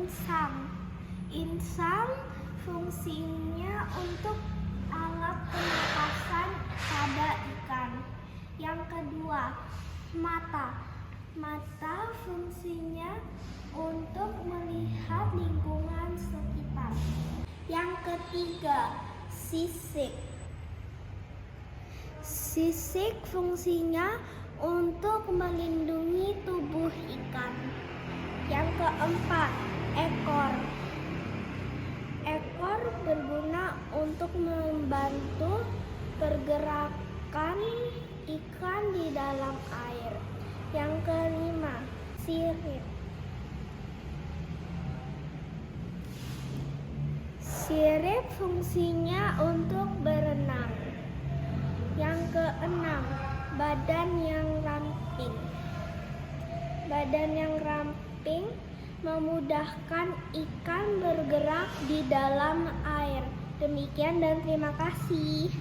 insang. Insang fungsinya untuk alat pernapasan pada ikan. Yang kedua, mata. Mata fungsinya untuk melihat lingkungan sekitar. Yang ketiga, sisik. Sisik fungsinya untuk melindungi tubuh ikan. Yang keempat, ekor. Ekor berguna untuk membantu pergerakan ikan di dalam air. Yang kelima, sirip. Sirip fungsinya untuk berenang. Yang keenam, badan yang ramping. Badan yang ramping memudahkan ikan bergerak di dalam air. Demikian dan terima kasih.